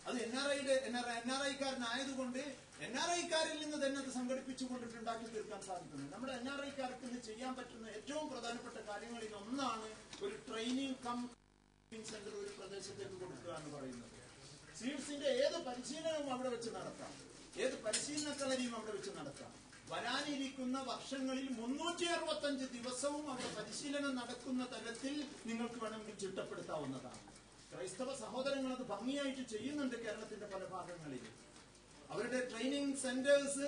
അത് NRI-കാരനായതുകൊണ്ട് NRI-കാരിൽ നിന്ന് തന്നെ അത് സംഘടിപ്പിച്ചുകൊണ്ടിട്ടുണ്ടാക്കി തീർക്കാൻ സാധിക്കുന്നു. നമ്മുടെ NRI-കാർക്ക് ഇന്ന് ചെയ്യാൻ പറ്റുന്ന ഏറ്റവും പ്രധാനപ്പെട്ട കാര്യങ്ങളിൽ ഒന്നാണ് ഒരു ട്രെയിനിങ് സെന്റർ ഒരു പ്രദേശത്തേക്ക് കൊടുക്കുക എന്ന് പറയുന്നത്. സീഡ്സിന്റെ ഏത് പരിശീലനവും അവിടെ വെച്ച് നടത്താം, ഏത് പരിശീലന കളരിയും അവിടെ വെച്ച് നടത്താം. വരാനിരിക്കുന്ന വർഷങ്ങളിൽ 365 ദിവസവും അവിടെ പരിശീലനം നടക്കുന്ന തരത്തിൽ നിങ്ങൾക്ക് വേണമെങ്കിൽ ചിട്ടപ്പെടുത്താവുന്നതാണ്. ക്രൈസ്തവ സഹോദരങ്ങൾ അത് ഭംഗിയായിട്ട് ചെയ്യുന്നുണ്ട്. കേരളത്തിന്റെ പല ഭാഗങ്ങളിൽ അവരുടെ ട്രെയിനിങ് സെന്റേഴ്സ്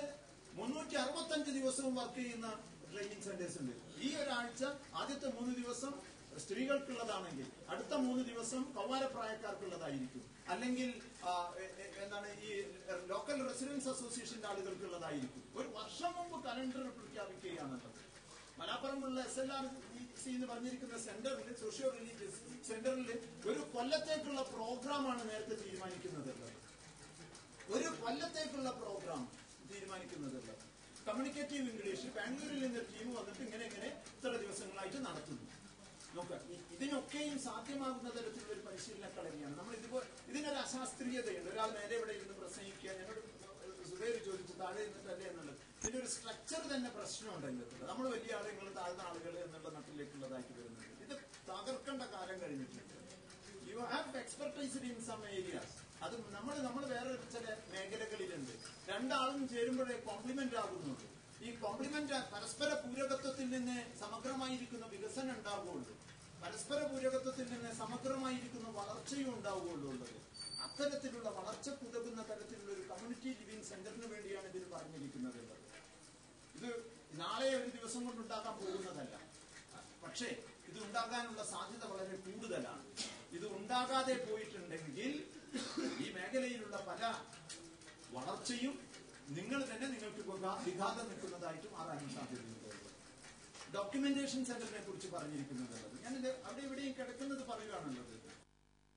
365 ദിവസവും വർക്ക് ചെയ്യുന്ന ട്രെയിനിങ് സെന്റേഴ്സ് ഉണ്ട്. ഈ ഒരാഴ്ച ആദ്യത്തെ 3 ദിവസം സ്ത്രീകൾക്കുള്ളതാണെങ്കിൽ അടുത്ത 3 ദിവസം കൗമാരപ്രായക്കാർക്കുള്ളതായിരിക്കും, അല്ലെങ്കിൽ എന്താണ് ഈ ലോക്കൽ റെസിഡൻസ് അസോസിയേഷന്റെ ആളുകൾക്കുള്ളതായിരിക്കും. ഒരു വർഷം മുമ്പ് കലണ്ടർ പ്രഖ്യാപിക്കുകയാണുള്ളത്. മലാപ്പുറമുള്ള SLRC എന്ന് പറഞ്ഞിരിക്കുന്ന സെന്ററിൽ, സോഷ്യോ റിലീജിയസ് സെന്ററിൽ ഒരു കൊല്ലത്തേക്കുള്ള പ്രോഗ്രാമാണ് നേരത്തെ തീരുമാനിക്കുന്നതുള്ളത്. ഒരു കൊല്ലത്തേക്കുള്ള പ്രോഗ്രാം തീരുമാനിക്കുന്നതുള്ളത്. കമ്മ്യൂണിക്കേറ്റീവ് ഇംഗ്ലീഷ് ബാംഗ്ലൂരിൽ നിന്നൊരു ടീം വന്നിട്ട് ഇങ്ങനെ ഇത്ര ദിവസങ്ങളായിട്ട് നടത്തുന്നു. നോക്കുക, ഇതിനൊക്കെയും സാധ്യമാകുന്ന തരത്തിലുള്ള ഒരു പരിശീലന കളരിയാണ്. നമ്മൾ ഇതിനൊരു അശാസ്ത്രീയതയുണ്ട്. ഒരാൾ നേരെ ഇവിടെ ഇരുന്ന് പ്രസംഗിക്കുക, എന്നോട് സുബൈർ ചോദിച്ചു താഴെ ഇരുന്നിട്ടല്ലേ എന്നുള്ളത്. ഇതിന്റെ ഒരു സ്ട്രക്ചർ തന്നെ പ്രശ്നമുണ്ട്. അതിൻ്റെ നമ്മൾ വലിയ ആളുകൾ താഴ്ന്ന ആളുകൾ എന്നുള്ള നട്ടിലേക്കുള്ളതാക്കി വരുന്നുണ്ട്. ഇത് തകർക്കേണ്ട കാലം കഴിഞ്ഞിട്ടുണ്ട്. You have expertised in some areas. അത് നമ്മൾ വേറെ ചില മേഖലകളിലുണ്ട്. രണ്ടാളും ചേരുമ്പോഴേ കോംപ്ലിമെന്റ് ആകുന്നുള്ളൂ. ഈ കോംപ്ലിമെന്റ് പരസ്പര പൂരകത്വത്തിൽ നിന്ന് സമഗ്രമായിരിക്കുന്ന വികസനം ഉണ്ടാവുകയുള്ളൂ. പരസ്പര പൂരകത്വത്തിൽ നിന്ന് സമഗ്രമായിരിക്കുന്ന വളർച്ചയും ഉണ്ടാവുകയുള്ളൂ. അത്തരത്തിലുള്ള വളർച്ചയ്ക്ക് ഉതകുന്ന തരത്തിലുള്ള ഒരു കമ്മ്യൂണിറ്റി ലിവിംഗ് സെന്ററിന് വേണ്ടിയാണ് ഇതിൽ പറഞ്ഞിരിക്കുന്നത്. ഇത് നാളെ ഒരു ദിവസം കൊണ്ടുണ്ടാക്കാൻ പോകുന്നതല്ല. പക്ഷേ ഇത് ഉണ്ടാകാനുള്ള സാധ്യത വളരെ കൂടുതലാണ്. ഇത് ഉണ്ടാകാതെ പോയിട്ടുണ്ടെങ്കിൽ ഈ മേഖലയിലുള്ള പല വളർച്ചയും നിങ്ങൾ തന്നെ നിങ്ങൾക്ക് വിഘാതം നിൽക്കുന്നതായിട്ട് മാറാനും സാധ്യതയുണ്ട്. ഡോക്യുമെന്റേഷൻ സെന്ററിനെ കുറിച്ച് പറഞ്ഞിരിക്കുന്നത് ഞാനിത് അവിടെ ഇവിടെയും കിടക്കുന്നത് പറയുകയാണുള്ളത്.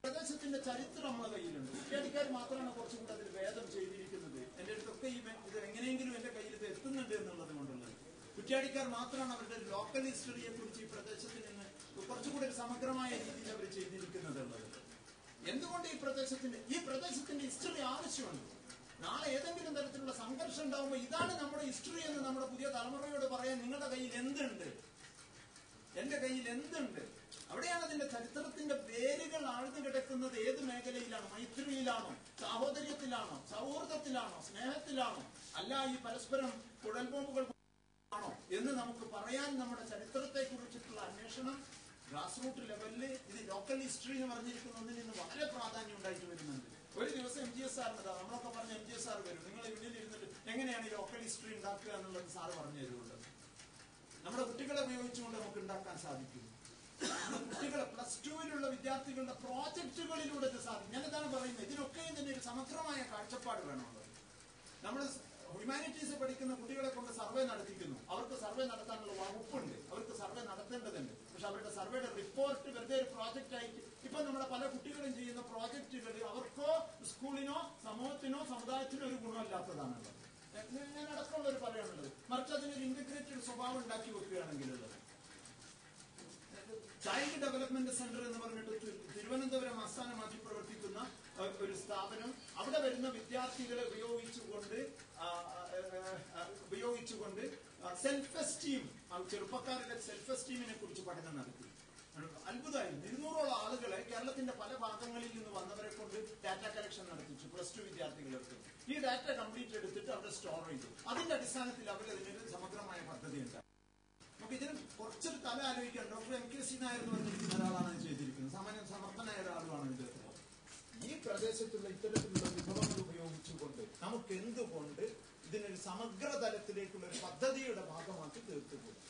പ്രദേശത്തിന്റെ ചരിത്രം നമ്മുടെ കയ്യിലുണ്ട്. കുറ്റ്യാടിക്കാർ മാത്രമാണ് കുറച്ചും കൂടെ അതിൽ ഭേദം ചെയ്തിരിക്കുന്നത്. എന്റെ അടുത്തൊക്കെ ഇത് എങ്ങനെയെങ്കിലും എന്റെ കയ്യിൽ ഇത് എത്തുന്നുണ്ട് എന്നുള്ളത് കൊണ്ടുള്ളത്. കുറ്റ്യാടിക്കാർ മാത്രമാണ് അവരുടെ ലോക്കൽ ഹിസ്റ്ററിയെ കുറിച്ച് ഈ പ്രദേശത്തിൽ നിന്ന് കുറച്ചുകൂടി ഒരു സമഗ്രമായ രീതിയിൽ അവർ ചെയ്തിരിക്കുന്നത് ഉള്ളത്. എന്തുകൊണ്ട് ഈ പ്രദേശത്തിന്റെ ഹിസ്റ്ററി ആവശ്യമുണ്ട്? നാളെ ഏതെങ്കിലും തരത്തിലുള്ള സംഘർഷം ഉണ്ടാവുമ്പോൾ ഇതാണ് നമ്മുടെ ഹിസ്റ്ററി എന്ന് നമ്മുടെ പുതിയ തലമുറയോട് പറയാൻ നിങ്ങളുടെ കയ്യിൽ എന്തുണ്ട്, എന്റെ കയ്യിൽ എന്തുണ്ട്? അവിടെയാണ് അതിന്റെ ചരിത്രത്തിന്റെ വേരുകൾ ആഴ്ന്നു കിടക്കുന്നത്. ഏത് മേഖലയിലാണ്? മൈത്രിയിലാണോ, സാഹോദര്യത്തിലാണോ, സൗഹൃദത്തിലാണോ, സ്നേഹത്തിലാണോ, അല്ല ഈ പരസ്പരം കുഴൽ ബോംബുകൾ ആണോ എന്ന് നമുക്ക് പറയാൻ നമ്മുടെ ചരിത്രത്തെ കുറിച്ചിട്ടുള്ള അന്വേഷണം ഗ്രാസ് റൂട്ട് ലെവലില് ഇത് ലോക്കൽ ഹിസ്റ്ററി എന്ന് പറഞ്ഞിരിക്കുന്ന ഒന്നിൽ നിന്ന് വളരെ പ്രാധാന്യം ഉണ്ടായിട്ട് വരുന്നുണ്ട്. ഒരു ദിവസം MGS സാറിനതാ നമ്മളൊക്കെ പറഞ്ഞ MGS സാർ വരും, നിങ്ങൾ ഇവിടെ ഇരുന്നിട്ട് എങ്ങനെയാണ് ഈ ലോക്കൽ ഹിസ്റ്ററി ഉണ്ടാക്കുക എന്നുള്ളത് സാറ് പറഞ്ഞു തരുന്നുണ്ട്. നമ്മുടെ കുട്ടികളെ ഉപയോഗിച്ചുകൊണ്ട് നമുക്ക് ഉണ്ടാക്കാൻ സാധിക്കും. കുട്ടികളെ +2-ലുള്ള വിദ്യാർത്ഥികളുടെ പ്രോജക്റ്റുകളിലൂടെ ഇത് സാധിക്കും. ഞാനിതാണ് പറയുന്നത്. ഇതിനൊക്കെയും തന്നെ ഒരു സമഗ്രമായ കാഴ്ചപ്പാട് വേണമുള്ളത്. നമ്മൾ ഹ്യൂമാനിറ്റീസ് പഠിക്കുന്ന കുട്ടികളെ കൊണ്ട് സർവേ നടത്തിക്കുന്നു. അവർക്ക് സർവേ നടത്താനുള്ള വകുപ്പുണ്ട്, അവർക്ക് സർവേ നടത്തേണ്ടതുണ്ട്. പക്ഷെ അവരുടെ സർവേയുടെ റിപ്പോർട്ട് വെറുതെ ഒരു പ്രോജക്റ്റ് ആയിട്ട് ഇപ്പൊ നമ്മുടെ പല കുട്ടികളും ചെയ്യുന്ന പ്രോജക്റ്റുകൾ അവർക്കോ സ്കൂളിനോ സമൂഹത്തിനോ സമുദായത്തിനോ ഒരു ഗുണമില്ലാത്തതാണുള്ളത്. ഞാൻ അടക്കമുള്ളവർ പറയാനുള്ളത്. മറിച്ച് അതിനൊരു ഇന്റഗ്രേറ്റഡ് സ്വഭാവം ഉണ്ടാക്കി വെക്കുകയാണെങ്കിലുള്ളത്. ചൈൽഡ് ഡെവലപ്മെന്റ് സെന്റർ എന്ന് പറഞ്ഞിട്ട് തിരുവനന്തപുരം ആസ്ഥാനമാക്കി പ്രവർത്തിക്കുന്ന ഒരു സ്ഥാപനം, അവിടെ വരുന്ന വിദ്യാർത്ഥികളെ ഉപയോഗിച്ചുകൊണ്ട് സെൽഫ് എസ്റ്റീം, ചെറുപ്പക്കാരുടെ സെൽഫ് എസ്റ്റീമിനെ കുറിച്ച് പഠനം നടത്തി. അത്ഭുതമായിരുന്നു. 200ഓളം ആളുകളെ കേരളത്തിന്റെ പല ഭാഗങ്ങളിൽ നിന്ന് വന്നവരെ കൊണ്ട് ഡാറ്റ കളക്ഷൻ നടത്തിച്ചു. +2 വിദ്യാർത്ഥികളെടുത്ത് ഈ ഡാറ്റ കംപ്ലീറ്റ് എടുത്തിട്ട് അവിടെ സ്റ്റോർ ചെയ്തു. അതിന്റെ അടിസ്ഥാനത്തിൽ അവർ അതിനൊരു സമഗ്രമായ പദ്ധതി ഉണ്ടായി. നമുക്ക് ഇതിന് കുറച്ചൊരു തല ആലോചിക്കാം. ഡോക്ടർ MKC നായർ എന്ന് പറഞ്ഞിരിക്കുന്ന ഒരാളാണ് ഇത് ചെയ്തിരിക്കുന്നത്. സാമാന്യം സമർത്ഥനായ ഒരാളുമാണ് ഇത്. ഈ പ്രദേശത്തുള്ള ഇത്തരത്തിലുള്ള വിഭവങ്ങൾ ഉപയോഗിച്ചുകൊണ്ട് നമുക്ക് എന്തുകൊണ്ട് ഇതിനൊരു സമഗ്ര തലത്തിലേക്കുള്ള ഒരു പദ്ധതിയുടെ ഭാഗമാക്കി തീർത്തുകൂടും?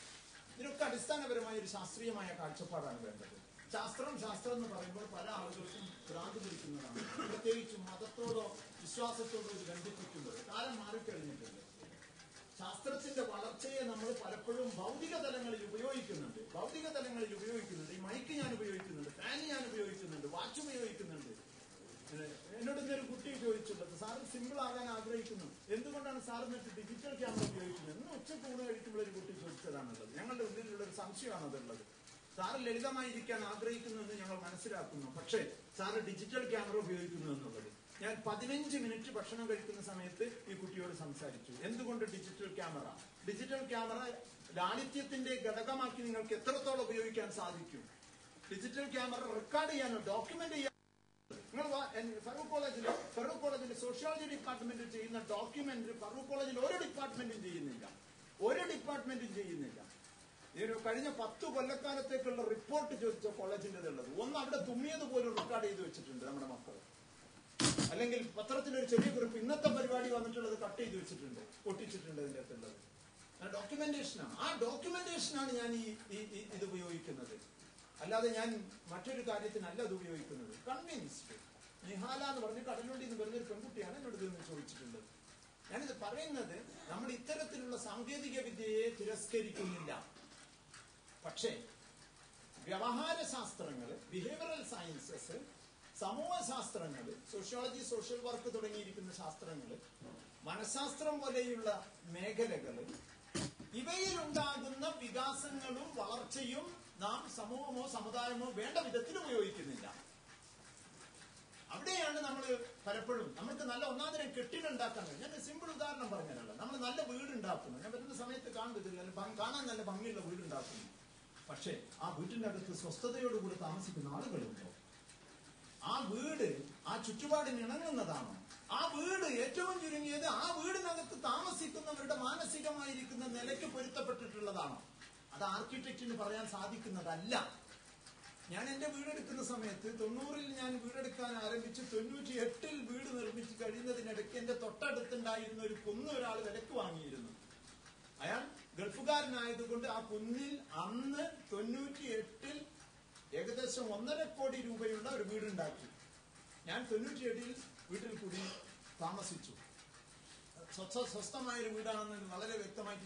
ഇതിനൊക്കെ അടിസ്ഥാനപരമായ ഒരു ശാസ്ത്രീയമായ കാഴ്ചപ്പാടാണ് വേണ്ടത്. ശാസ്ത്രം എന്ന് പറയുമ്പോൾ പല ആളുകൾക്കും ഭ്രാന്ത് പിടിക്കുന്നതാണ്. പ്രത്യേകിച്ചും മതത്തോടോ വിശ്വാസത്തോടോ ഇത് ബന്ധിപ്പിക്കുമ്പോൾ കാലം മാറിക്കഴിഞ്ഞിട്ടുണ്ട്. ശാസ്ത്രത്തിന്റെ വളർച്ചയെ നമ്മൾ പലപ്പോഴും ഭൗതിക തലങ്ങളിൽ ഉപയോഗിക്കുന്നുണ്ട്. ഈ മൈക്ക് ഞാൻ ഉപയോഗിക്കുന്നുണ്ട്, ഫാൻ ഞാൻ ഉപയോഗിക്കുന്നുണ്ട്, വാച്ച് ഉപയോഗിക്കുന്നുണ്ട്. എന്നോട് ഇന്നൊരു കുട്ടി ചോദിച്ചിട്ടുണ്ട്, സാറ് സിമ്പിൾ ആകാൻ ആഗ്രഹിക്കുന്നു, എന്തുകൊണ്ടാണ് സാർ എന്നിട്ട് ഡിജിറ്റൽ ക്യാമറ ഉപയോഗിക്കുന്നത്? ഇന്ന് ഉച്ചക്ക് ഊണ് കഴിക്കുമ്പോൾ ഒരു കുട്ടി ചോദിച്ചതാണുള്ളത്. ഞങ്ങളുടെ ഉള്ളിലുള്ള ഒരു സംശയമാണ് അതുള്ളത്. സാറ് ലളിതമായിരിക്കാൻ ആഗ്രഹിക്കുന്നു എന്ന് ഞങ്ങൾ മനസ്സിലാക്കുന്നു, പക്ഷേ സാറ് ഡിജിറ്റൽ ക്യാമറ ഉപയോഗിക്കുന്നു എന്നുള്ളത്. ഞാൻ 15 മിനിറ്റ് ഭക്ഷണം കഴിക്കുന്ന സമയത്ത് ഈ കുട്ടിയോട് സംസാരിച്ചു. എന്തുകൊണ്ട് ഡിജിറ്റൽ ക്യാമറ? ഡിജിറ്റൽ ക്യാമറ ലാളിത്യത്തിന്റെ ഘടകമാക്കി നിങ്ങൾക്ക് എത്രത്തോളം ഉപയോഗിക്കാൻ സാധിക്കും? ഡിജിറ്റൽ ക്യാമറ റെക്കോർഡ് ചെയ്യാനോ ഡോക്യുമെന്റ് ചെയ്യാനോ നിങ്ങൾ ഫറൂഖ് കോളേജിൽ സോഷ്യോളജി ഡിപ്പാർട്ട്മെന്റിൽ ചെയ്യുന്ന ഡോക്യുമെന്റ് ഫറൂഖ് കോളേജിൽ ഒരു ഡിപ്പാർട്ട്മെന്റും ചെയ്യുന്നില്ല. ഈ ഒരു കഴിഞ്ഞ 10 കൊല്ലക്കാലത്തേക്കുള്ള റിപ്പോർട്ട് ചോദിച്ച കോളേജിൻ്റെതുള്ളത് ഒന്ന് അവിടെ തുമ്മിയത് പോലും റെക്കോർഡ് ചെയ്ത് വെച്ചിട്ടുണ്ട് നമ്മുടെ മക്കൾ. അല്ലെങ്കിൽ പത്രത്തിലൊരു ചെറിയ കുറിപ്പ് ഇന്നത്തെ പരിപാടി വന്നിട്ടുള്ളത് കട്ട് ചെയ്ത് വെച്ചിട്ടുണ്ട്, ഒട്ടിച്ചിട്ടുണ്ട്. ഇതിൻ്റെ അകത്തുള്ളത് ഡോക്യുമെന്റേഷനാണ്. ആ ഡോക്യുമെന്റേഷനാണ് ഞാൻ ഇത് ഉപയോഗിക്കുന്നത്. അല്ലാതെ ഞാൻ മറ്റൊരു കാര്യത്തിനല്ല അത് ഉപയോഗിക്കുന്നത്. കൺവിൻസ്ഡ്. നിഹാല എന്ന് പറഞ്ഞ് കടലുണ്ടി എന്ന് പറഞ്ഞൊരു പെൺകുട്ടിയാണ് എന്നോട് ഇതൊന്നും ചോദിച്ചിട്ടുള്ളത്. ഞാനിത് പറയുന്നത് നമ്മൾ ഇത്തരത്തിലുള്ള സാങ്കേതിക വിദ്യയെ തിരസ്കരിക്കുന്നില്ല. പക്ഷേ വ്യവഹാര ശാസ്ത്രങ്ങൾ, ബിഹേവിയറൽ സയൻസസ്, സമൂഹ ശാസ്ത്രങ്ങൾ, സോഷ്യോളജി, സോഷ്യൽ വർക്ക് തുടങ്ങിയിരിക്കുന്ന ശാസ്ത്രങ്ങൾ, മനഃശാസ്ത്രം പോലെയുള്ള മേഖലകൾ, ഇവയിലുണ്ടാകുന്ന വികാസങ്ങളും വളർച്ചയും നാം സമൂഹമോ സമുദായമോ വേണ്ട വിധത്തിൽ ഉപയോഗിക്കുന്നില്ല. അവിടെയാണ് നമ്മൾ പലപ്പോഴും നമുക്ക് നല്ല ഒന്നാന്തരം കെട്ടിടം ഉണ്ടാക്കാൻ കഴിയും. ഞാൻ സിമ്പിൾ ഉദാഹരണം പറഞ്ഞല്ലോ. നമ്മൾ നല്ല വീടുണ്ടാക്കുന്നു. ഞാൻ വരുന്ന സമയത്ത് കാണുന്നില്ല, കാണാൻ നല്ല ഭംഗിയുള്ള വീടുണ്ടാക്കുന്നു. പക്ഷേ ആ വീട്ടിന്റെ അകത്ത് സ്വസ്ഥതയോടുകൂടി താമസിക്കുന്ന ആളുകളുണ്ടോ? ആ വീട് ആ ചുറ്റുപാടിന് ഇണങ്ങുന്നതാണോ? ആ വീട് ഏറ്റവും ചുരുങ്ങിയത് ആ വീടിനകത്ത് താമസിക്കുന്നവരുടെ മാനസികമായിരിക്കുന്ന നിലയ്ക്ക് പൊരുത്തപ്പെട്ടിട്ടുള്ളതാണോ? അത് ആർക്കിടെക്റ്റിന് പറയാൻ സാധിക്കുന്നതല്ല. ഞാൻ എന്റെ വീടെടുക്കുന്ന സമയത്ത് 90-ൽ ഞാൻ വീടെടുക്കാൻ ആരംഭിച്ച് 98-ൽ വീട് നിർമ്മിച്ച് കഴിയുന്നതിനിടയ്ക്ക് എന്റെ തൊട്ടടുത്തുണ്ടായിരുന്ന ഒരു കുന്ന് ഒരാൾ വിലക്ക് വാങ്ങിയിരുന്നു. അയാൾ ഗൾഫുകാരനായതുകൊണ്ട് ആ കുന്നിൽ അന്ന് 98-ൽ ഏകദേശം 1.5 കോടി രൂപയുള്ള ഒരു വീടുണ്ടാക്കി. ഞാൻ 97-ൽ വീട്ടിൽ കൂടി താമസിച്ചു. സ്വസ്ഥമായൊരു വീടാണെന്ന് വളരെ വ്യക്തമായിട്ട്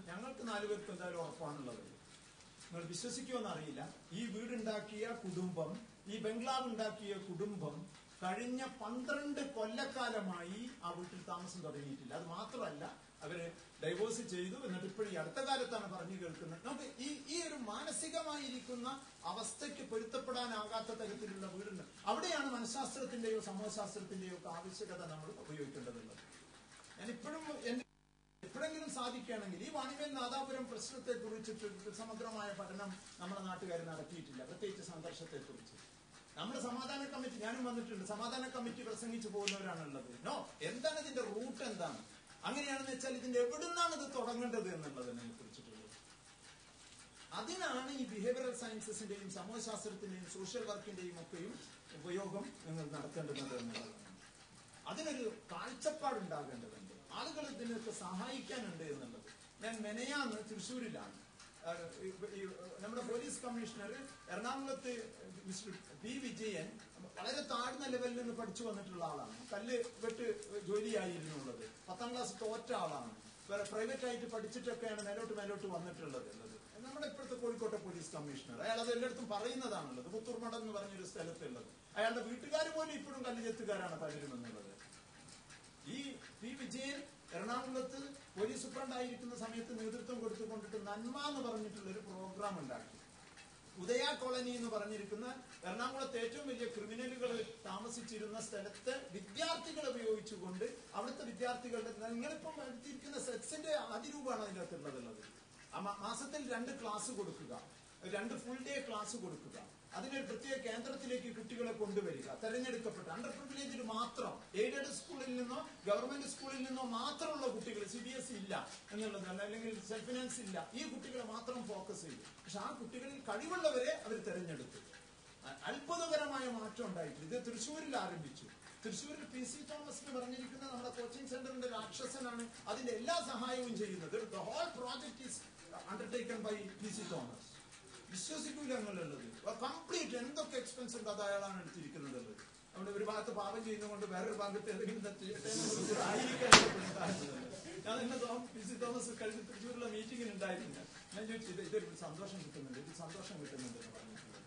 ഞങ്ങൾക്ക് 4 പേർക്ക് എന്തായാലും ഉറപ്പാണുള്ളത്. നിങ്ങൾ വിശ്വസിക്കുമെന്ന് അറിയില്ല. ഈ വീടുണ്ടാക്കിയ കുടുംബം, ഈ ബംഗ്ലാവ് ഉണ്ടാക്കിയ കുടുംബം കഴിഞ്ഞ 12 കൊല്ലക്കാലമായി ആ വീട്ടിൽ താമസം തുടങ്ങിയിട്ടില്ല. അത് മാത്രമല്ല, അവര് ഡൈവോഴ്സ് ചെയ്തു. എന്നിട്ട് ഇപ്പോഴും ഈ അടുത്ത കാലത്താണ് പറഞ്ഞു കേൾക്കുന്നത്. നമുക്ക് ഈ ഒരു മാനസികമായിരിക്കുന്ന അവസ്ഥയ്ക്ക് പൊരുത്തപ്പെടാനാകാത്ത തരത്തിലുള്ള വീടുണ്ട്. അവിടെയാണ് മനഃശാസ്ത്രത്തിന്റെയോ സമൂഹശാസ്ത്രത്തിന്റെയോ ഒക്കെ ആവശ്യകത നമ്മൾ ഉപയോഗിക്കേണ്ടതുള്ളത്. ഞാൻ ഇപ്പോഴും എപ്പോഴെങ്കിലും സാധിക്കുകയാണെങ്കിൽ ഈ വാണിവേൽ നാദാപുരം പ്രശ്നത്തെ കുറിച്ചിട്ട് സമഗ്രമായ പഠനം നമ്മുടെ നാട്ടുകാർ നടത്തിയിട്ടില്ല. പ്രത്യേകിച്ച് സംഘർഷത്തെ കുറിച്ച് നമ്മൾ സമാധാന കമ്മിറ്റി, ഞാനും വന്നിട്ടുണ്ട്, സമാധാന കമ്മിറ്റി പ്രസംഗിച്ചു പോകുന്നവരാണുള്ളത്. നോ, എന്താണ് ഇതിന്റെ റൂട്ട്, എന്താണ്? അങ്ങനെയാണെന്ന് വെച്ചാൽ ഇതിന്റെ എവിടുന്നാണ് ഇത് തുടങ്ങേണ്ടത് എന്നുള്ളതിനെ കുറിച്ചിട്ടുള്ളത്. അതിനാണ് ഈ ബിഹേവിയറൽ സയൻസസിന്റെയും സമൂഹശാസ്ത്രത്തിന്റെയും സോഷ്യൽ വർക്കിന്റെയും ഒക്കെയും ഉപയോഗം നിങ്ങൾ നടത്തേണ്ടത് എന്നുള്ളതാണ്. അതിനൊരു കാഴ്ചപ്പാടുണ്ടാകേണ്ടതുണ്ട്. ആളുകൾ ഇതിനൊക്കെ സഹായിക്കാനുണ്ട് എന്നുള്ളത്. ഞാൻ മെനയാന്ന് തൃശ്ശൂരിലാണ്. നമ്മുടെ പോലീസ് കമ്മീഷണർ എറണാകുളത്ത് മിസ്റ്റർ പി വിജയൻ വളരെ താഴ്ന്ന ലെവലിൽ നിന്ന് പഠിച്ചു വന്നിട്ടുള്ള ആളാണ്. കല്ല് വെട്ട് ജോലിയായിരുന്നുള്ളത്. 10ാം ക്ലാസ് തോറ്റ ആളാണ്. വേറെ പ്രൈവറ്റ് ആയിട്ട് പഠിച്ചിട്ടൊക്കെയാണ് മേലോട്ട് വന്നിട്ടുള്ളത്. നമ്മുടെ ഇപ്പോഴത്തെ കോഴിക്കോട്ടെ പോലീസ് കമ്മീഷണർ. അയാൾ അത് എല്ലായിടത്തും പറയുന്നതാണുള്ളത്. പുത്തൂർമഠം എന്ന് പറഞ്ഞൊരു സ്ഥലത്തുള്ളത്. അയാളുടെ വീട്ടുകാർ പോലും ഇപ്പോഴും കല്ലുചെത്തുകാരാണ് പലരും എന്നുള്ളത്. ഈ പി വിജയൻ എറണാകുളത്ത് പോലീസ് സൂപ്രണ്ടായിരിക്കുന്ന സമയത്ത് നേതൃത്വം കൊടുത്തുകൊണ്ടിട്ട് നന്മ എന്ന് പറഞ്ഞിട്ടുള്ള ഒരു പ്രോഗ്രാം ഉണ്ടാക്കി. ഉദയ കോളനി എന്ന് പറഞ്ഞിരിക്കുന്ന എറണാകുളത്ത് ഏറ്റവും വലിയ ക്രിമിനലുകൾ താമസിച്ചിരുന്ന സ്ഥലത്ത് വിദ്യാർത്ഥികളെ ഉപയോഗിച്ചുകൊണ്ട് അവിടുത്തെ വിദ്യാർത്ഥികളുടെ, നിങ്ങളിപ്പം എടുത്തിരിക്കുന്ന സെക്സിന്റെ അതിരൂപമാണ് അതിൻ്റെ അകത്തുള്ളത്. മാസത്തിൽ 2 ക്ലാസ് കൊടുക്കുക, 2 ഫുൾ ഡേ ക്ലാസ് കൊടുക്കുക. അതിനൊരു പ്രത്യേക കേന്ദ്രത്തിലേക്ക് കുട്ടികളെ കൊണ്ടുവരിക. തെരഞ്ഞെടുക്കപ്പെട്ട അണ്ടർ പ്രിവിലേജിൽ മാത്രം, എയ്ഡഡ് സ്കൂളിൽ നിന്നോ ഗവൺമെന്റ് സ്കൂളിൽ നിന്നോ മാത്രമുള്ള കുട്ടികൾ, CBSE ഇല്ല എന്നുള്ളതല്ല, അല്ലെങ്കിൽ സെൽഫ് ഫിനാൻസ് ഇല്ല, ഈ കുട്ടികളെ മാത്രം ഫോക്കസ് ചെയ്തു. പക്ഷെ ആ കുട്ടികളിൽ കഴിവുള്ളവരെ അവർ തെരഞ്ഞെടുത്തു. അത്ഭുതകരമായ മാറ്റം ഉണ്ടായിട്ടുണ്ട്. ഇത് തൃശ്ശൂരിൽ ആരംഭിച്ചു. തൃശ്ശൂരിൽ PC തോമസ് എന്ന് പറഞ്ഞിരിക്കുന്ന നമ്മുടെ കോച്ചിങ് സെന്ററിന്റെ രാക്ഷസനാണ് അതിന്റെ എല്ലാ സഹായവും ചെയ്യുന്നത്. The whole project is undertaken by PC Thomas. വിശ്വസിക്കൂല എന്നുള്ളത്. കംപ്ലീറ്റ് എന്തൊക്കെ എക്സ്പെൻസ് ഉണ്ട് അത് അയാളാണ് എടുത്തിരിക്കുന്നത്. അവിടെ ഒരു ഭാഗത്ത് പാപം ചെയ്യുന്നതുകൊണ്ട് വേറൊരു ഭാഗത്ത് ഏതെങ്കിലും ആയിരിക്കാൻ. ഞാൻ ഇന്ന് PC തോമസ് കഴിഞ്ഞ തൃശ്ശൂരിലുള്ള മീറ്റിംഗിന് ഉണ്ടായിരുന്നില്ല. ഞാൻ ചോദിച്ചു, ഇതൊരു സന്തോഷം കിട്ടുന്നുണ്ട്, ഇത് സന്തോഷം കിട്ടുന്നുണ്ട് എന്ന് പറഞ്ഞിട്ടുള്ളത്.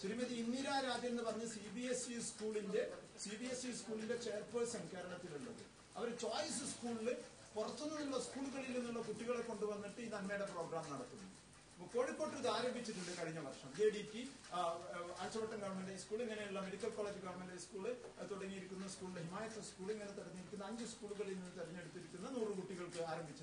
ശ്രീമതി ഇന്ദിര രാജൻ എന്ന് പറഞ്ഞ് CBSE സ്കൂളിന്റെ ചെയർപേഴ്സൺ കേരളത്തിലുള്ളത്. അവർ ചോയ്സ് സ്കൂളിൽ പുറത്തുനിന്നുള്ള സ്കൂളുകളിൽ നിന്നുള്ള കുട്ടികളെ കൊണ്ടുവന്നിട്ട് ഈ നന്മയുടെ പ്രോഗ്രാം നടത്തുന്നു. കോഴിക്കോട്ട് ഇത് ആരംഭിച്ചിട്ടുണ്ട് കഴിഞ്ഞ വർഷം. JDT, ആഴ്ചവട്ടം ഗവൺമെന്റ് ഹൈസ്കൂൾ, ഇങ്ങനെയുള്ള മെഡിക്കൽ കോളേജ് ഗവൺമെന്റ് ഹൈസ്കൂള് തുടങ്ങിയിരിക്കുന്ന സ്കൂളിലെ ജമാഅത്ത് സ്കൂളിൽ നിന്ന് തെരഞ്ഞെടുക്കുന്ന 5 സ്കൂളുകളിൽ നിന്ന് തെരഞ്ഞെടുത്തിരിക്കുന്ന 100 കുട്ടികൾക്ക് ആരംഭിച്ച